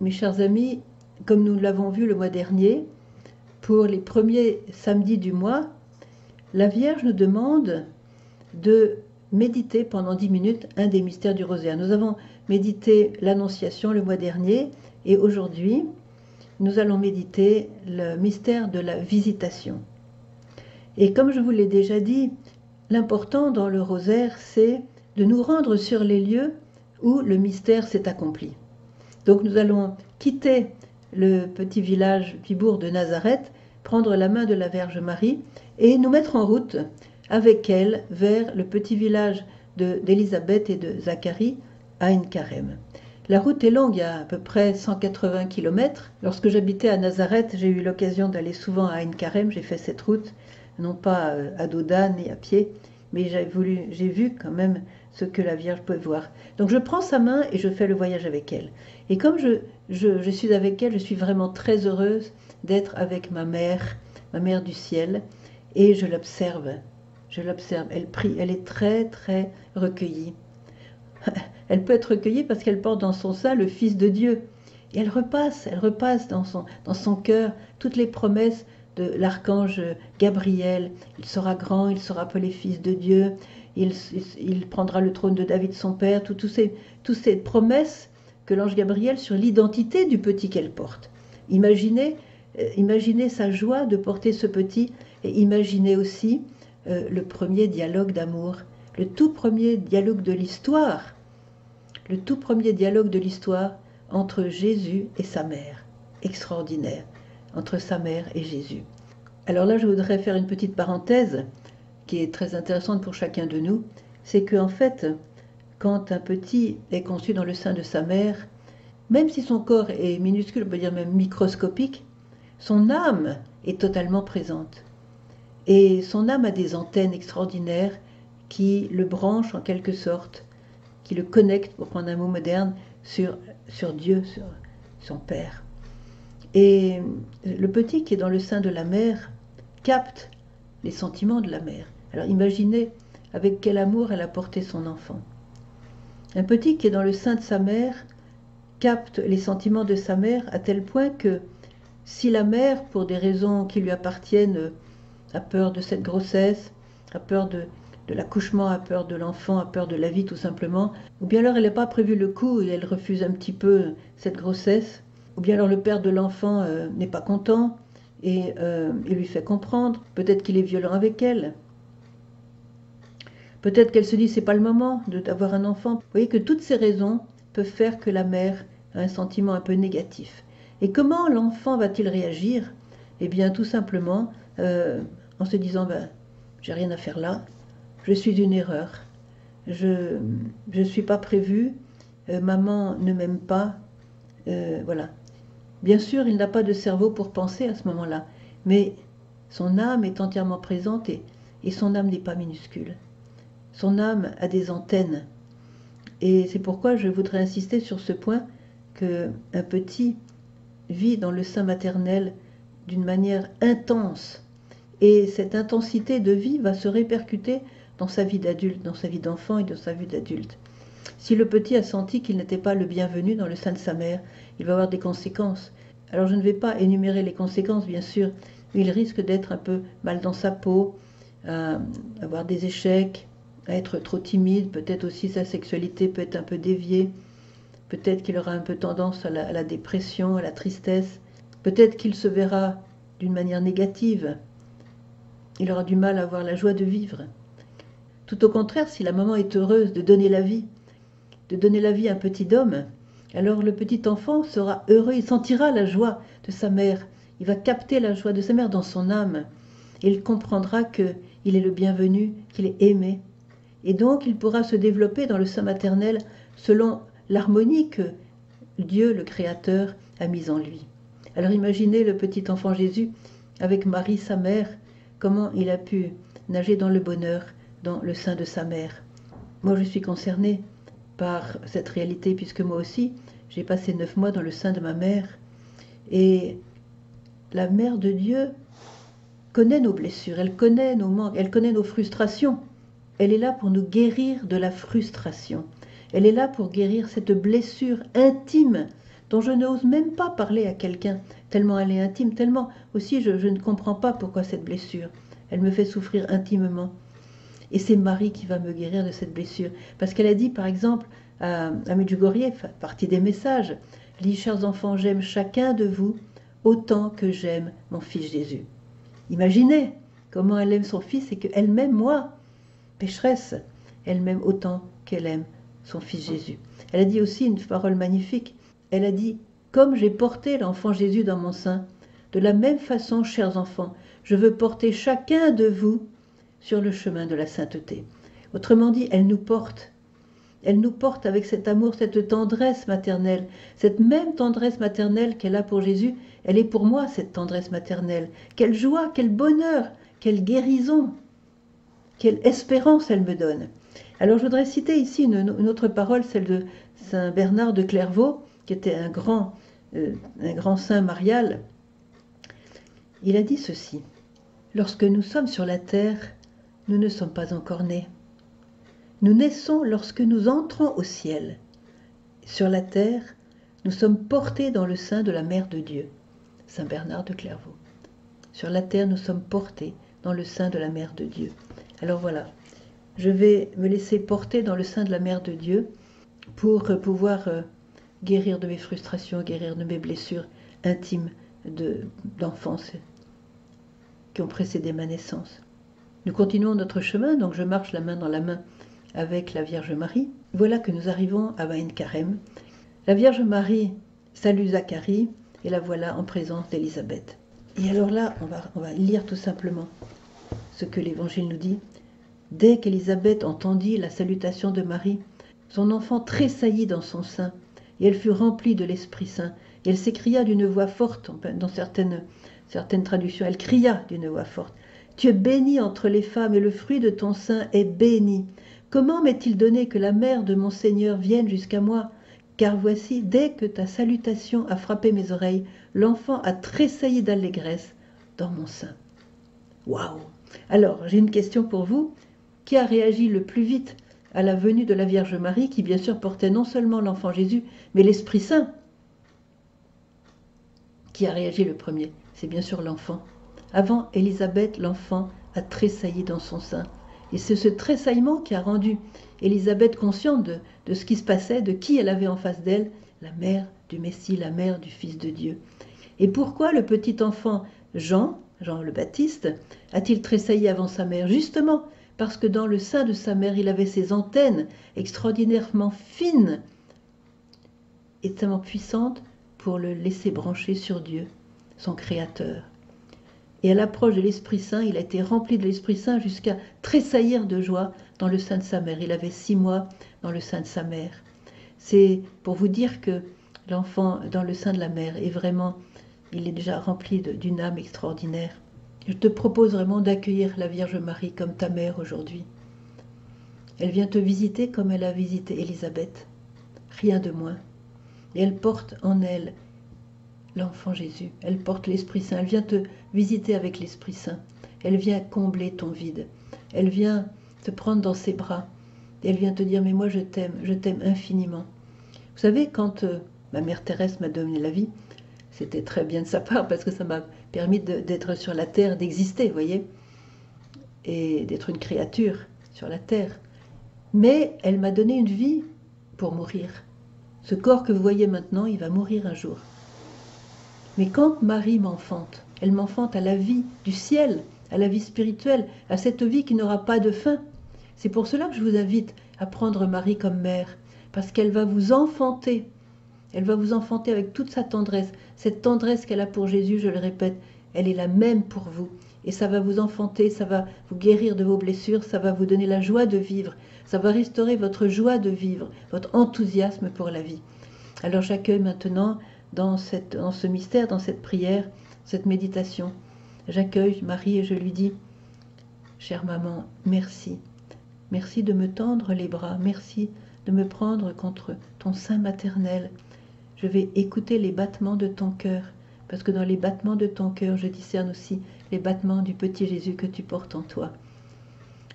Mes chers amis, comme nous l'avons vu le mois dernier, pour les premiers samedis du mois, la Vierge nous demande de méditer pendant 10 minutes un des mystères du rosaire. Nous avons médité l'Annonciation le mois dernier et aujourd'hui, nous allons méditer le mystère de la Visitation. Et comme je vous l'ai déjà dit, l'important dans le rosaire, c'est de nous rendre sur les lieux où le mystère s'est accompli. Donc nous allons quitter le petit village Pibourg de Nazareth, prendre la main de la Vierge Marie et nous mettre en route avec elle vers le petit village d'Élisabeth et de Zacharie à Ain-Carem. La route est longue, il y a à peu près 180 km. Lorsque j'habitais à Nazareth, j'ai eu l'occasion d'aller souvent à Ain-Carem, j'ai fait cette route, non pas à dos d'âne et à pied, mais j'ai vu quand même ce que la Vierge peut voir. Donc je prends sa main et je fais le voyage avec elle. Et comme je suis avec elle, je suis vraiment très heureuse d'être avec ma mère du ciel, et je l'observe. Elle prie, elle est très très recueillie. Elle peut être recueillie parce qu'elle porte dans son sein le Fils de Dieu. Et elle repasse dans son cœur toutes les promesses de l'archange Gabriel. Il sera grand, il sera appelé Fils de Dieu, il prendra le trône de David son père, toutes ces promesses que l'ange Gabriel sur l'identité du petit qu'elle porte. Imaginez sa joie de porter ce petit, et imaginez aussi le premier dialogue d'amour, le tout premier dialogue de l'histoire, entre Jésus et sa mère, extraordinaire, entre sa mère et Jésus. Alors là, je voudrais faire une petite parenthèse qui est très intéressante pour chacun de nous, c'est qu'en fait, quand un petit est conçu dans le sein de sa mère, même si son corps est minuscule, on peut dire même microscopique, son âme est totalement présente. Et son âme a des antennes extraordinaires qui le branchent en quelque sorte, qui le connectent, pour prendre un mot moderne, sur Dieu, sur son Père. Et le petit qui est dans le sein de la mère capte les sentiments de la mère. Alors imaginez avec quel amour elle a porté son enfant. Un petit qui est dans le sein de sa mère capte les sentiments de sa mère à tel point que si la mère, pour des raisons qui lui appartiennent, a peur de cette grossesse, a peur de l'accouchement, a peur de l'enfant, a peur de la vie tout simplement, ou bien alors elle n'a pas prévu le coup et elle refuse un petit peu cette grossesse, ou bien alors le père de l'enfant n'est pas content et il lui fait comprendre, peut-être qu'il est violent avec elle, peut-être qu'elle se dit c'est pas le moment d'avoir un enfant. Vous voyez que toutes ces raisons peuvent faire que la mère a un sentiment un peu négatif. Et comment l'enfant va-t-il réagir? Eh bien tout simplement en se disant j'ai rien à faire là, je suis une erreur, je suis pas prévue, maman ne m'aime pas, voilà. Bien sûr, il n'a pas de cerveau pour penser à ce moment-là, mais son âme est entièrement présente et son âme n'est pas minuscule. Son âme a des antennes. Et c'est pourquoi je voudrais insister sur ce point qu'un petit vit dans le sein maternel d'une manière intense. Et cette intensité de vie va se répercuter dans sa vie d'adulte, dans sa vie d'enfant et dans sa vie d'adulte. Si le petit a senti qu'il n'était pas le bienvenu dans le sein de sa mère, il va avoir des conséquences. Alors je ne vais pas énumérer les conséquences, bien sûr, mais il risque d'être un peu mal dans sa peau, à avoir des échecs, à être trop timide, peut-être aussi sa sexualité peut être un peu déviée, peut-être qu'il aura un peu tendance à la dépression, à la tristesse, peut-être qu'il se verra d'une manière négative, il aura du mal à avoir la joie de vivre. Tout au contraire, si la maman est heureuse de donner la vie à un petit homme, alors le petit enfant sera heureux, il sentira la joie de sa mère, il va capter la joie de sa mère dans son âme, et il comprendra qu'il est le bienvenu, qu'il est aimé. Et donc il pourra se développer dans le sein maternel selon l'harmonie que Dieu, le Créateur, a mise en lui. Alors imaginez le petit enfant Jésus avec Marie, sa mère, comment il a pu nager dans le bonheur, dans le sein de sa mère. Moi, je suis concernée par cette réalité, puisque moi aussi, j'ai passé 9 mois dans le sein de ma mère. Et la mère de Dieu connaît nos blessures, elle connaît nos manques, elle connaît nos frustrations. Elle est là pour nous guérir de la frustration. Elle est là pour guérir cette blessure intime dont je n'ose même pas parler à quelqu'un, tellement elle est intime, tellement aussi je ne comprends pas pourquoi cette blessure. Elle me fait souffrir intimement. Et c'est Marie qui va me guérir de cette blessure. Parce qu'elle a dit, par exemple, à Medjugorje, partie des messages, elle dit, chers enfants, j'aime chacun de vous autant que j'aime mon fils Jésus. Imaginez comment elle aime son fils et qu'elle m'aime moi, pécheresse. Elle m'aime autant qu'elle aime son fils Jésus. Elle a dit aussi une parole magnifique. Elle a dit, comme j'ai porté l'enfant Jésus dans mon sein, de la même façon, chers enfants, je veux porter chacun de vous sur le chemin de la sainteté. Autrement dit, elle nous porte. Elle nous porte avec cet amour, cette tendresse maternelle. Cette même tendresse maternelle qu'elle a pour Jésus, elle est pour moi, cette tendresse maternelle. Quelle joie, quel bonheur, quelle guérison, quelle espérance elle me donne. Alors je voudrais citer ici une autre parole, celle de Saint Bernard de Clairvaux, qui était un grand saint marial. Il a dit ceci: lorsque nous sommes sur la terre, nous ne sommes pas encore nés. Nous naissons lorsque nous entrons au ciel. Sur la terre, nous sommes portés dans le sein de la Mère de Dieu. Saint Bernard de Clairvaux. Sur la terre, nous sommes portés dans le sein de la Mère de Dieu. Alors voilà, je vais me laisser porter dans le sein de la Mère de Dieu pour pouvoir guérir de mes frustrations, guérir de mes blessures intimes d'enfance qui ont précédé ma naissance. Nous continuons notre chemin, donc je marche la main dans la main avec la Vierge Marie. Voilà que nous arrivons à Bain Carême. La Vierge Marie salue Zacharie et la voilà en présence d'Élisabeth. Et alors là, on va lire tout simplement ce que l'Évangile nous dit. Dès qu'Élisabeth entendit la salutation de Marie, son enfant tressaillit dans son sein, et elle fut remplie de l'Esprit Saint. Et elle s'écria d'une voix forte, dans certaines traductions, elle cria d'une voix forte. Tu es bénie entre les femmes, et le fruit de ton sein est béni. Comment m'est-il donné que la mère de mon Seigneur vienne jusqu'à moi? Car voici, dès que ta salutation a frappé mes oreilles, l'enfant a tressailli d'allégresse dans mon sein. Waouh! Alors, j'ai une question pour vous. Qui a réagi le plus vite à la venue de la Vierge Marie, qui bien sûr portait non seulement l'enfant Jésus, mais l'Esprit Saint? Qui a réagi le premier? C'est bien sûr l'enfant. Avant Élisabeth, l'enfant a tressailli dans son sein. Et c'est ce tressaillement qui a rendu Élisabeth consciente de ce qui se passait, de qui elle avait en face d'elle, la mère du Messie, la mère du Fils de Dieu. Et pourquoi le petit enfant Jean le Baptiste, a-t-il tressailli avant sa mère? Justement parce que dans le sein de sa mère, il avait ces antennes extraordinairement fines et tellement puissantes pour le laisser brancher sur Dieu, son Créateur. Et à l'approche de l'Esprit Saint, il a été rempli de l'Esprit Saint jusqu'à tressaillir de joie dans le sein de sa mère. Il avait 6 mois dans le sein de sa mère. C'est pour vous dire que l'enfant dans le sein de la mère est vraiment, il est déjà rempli d'une âme extraordinaire. Je te propose vraiment d'accueillir la Vierge Marie comme ta mère aujourd'hui. Elle vient te visiter comme elle a visité Élisabeth, rien de moins. Et elle porte en elle l'enfant Jésus, elle porte l'Esprit Saint, elle vient te visiter avec l'Esprit Saint, elle vient combler ton vide, elle vient te prendre dans ses bras, et elle vient te dire, mais moi je t'aime infiniment. Vous savez, quand ma mère Thérèse m'a donné la vie, c'était très bien de sa part, parce que ça m'a permis d'être sur la terre, d'exister, vous voyez, et d'être une créature sur la terre. Mais elle m'a donné une vie pour mourir. Ce corps que vous voyez maintenant, il va mourir un jour. Mais quand Marie m'enfante, elle m'enfante à la vie du ciel, à la vie spirituelle, à cette vie qui n'aura pas de fin. C'est pour cela que je vous invite à prendre Marie comme mère, parce qu'elle va vous enfanter. Elle va vous enfanter avec toute sa tendresse. Cette tendresse qu'elle a pour Jésus, je le répète, elle est la même pour vous. Et ça va vous enfanter, ça va vous guérir de vos blessures, ça va vous donner la joie de vivre, ça va restaurer votre joie de vivre, votre enthousiasme pour la vie. Alors j'accueille maintenant dans ce mystère, dans cette prière, cette méditation. J'accueille Marie et je lui dis, chère maman, merci. Merci de me tendre les bras, merci de me prendre contre ton sein maternel. Je vais écouter les battements de ton cœur, parce que dans les battements de ton cœur, je discerne aussi les battements du petit Jésus que tu portes en toi.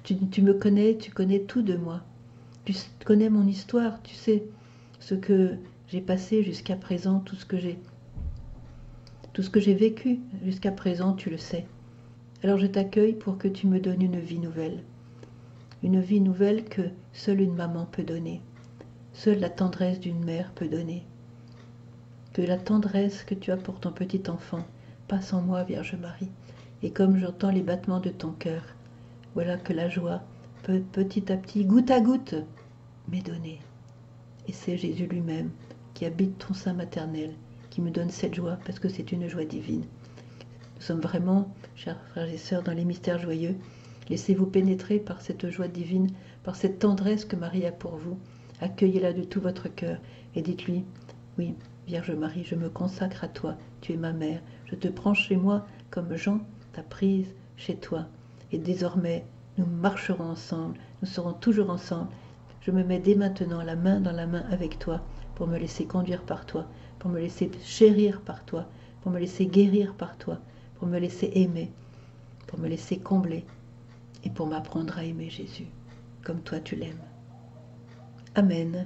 Tu me connais, tu connais tout de moi. Tu connais mon histoire, tu sais ce que j'ai passé jusqu'à présent tout ce que j'ai vécu jusqu'à présent, tu le sais. Alors je t'accueille pour que tu me donnes une vie nouvelle que seule une maman peut donner, seule la tendresse d'une mère peut donner. Que la tendresse que tu as pour ton petit enfant passe en moi, Vierge Marie, et comme j'entends les battements de ton cœur, voilà que la joie peut petit à petit, goutte à goutte, m'est donnée. Et c'est Jésus lui-même qui habite ton sein maternel, qui me donne cette joie, parce que c'est une joie divine. Nous sommes vraiment, chers frères et sœurs, dans les mystères joyeux. Laissez-vous pénétrer par cette joie divine, par cette tendresse que Marie a pour vous. Accueillez-la de tout votre cœur et dites-lui, oui, Vierge Marie, je me consacre à toi, tu es ma mère, je te prends chez moi comme Jean t'a prise chez toi. Et désormais, nous marcherons ensemble, nous serons toujours ensemble. Je me mets dès maintenant la main dans la main avec toi pour me laisser conduire par toi, pour me laisser chérir par toi, pour me laisser guérir par toi, pour me laisser aimer, pour me laisser combler et pour m'apprendre à aimer Jésus, comme toi tu l'aimes. Amen.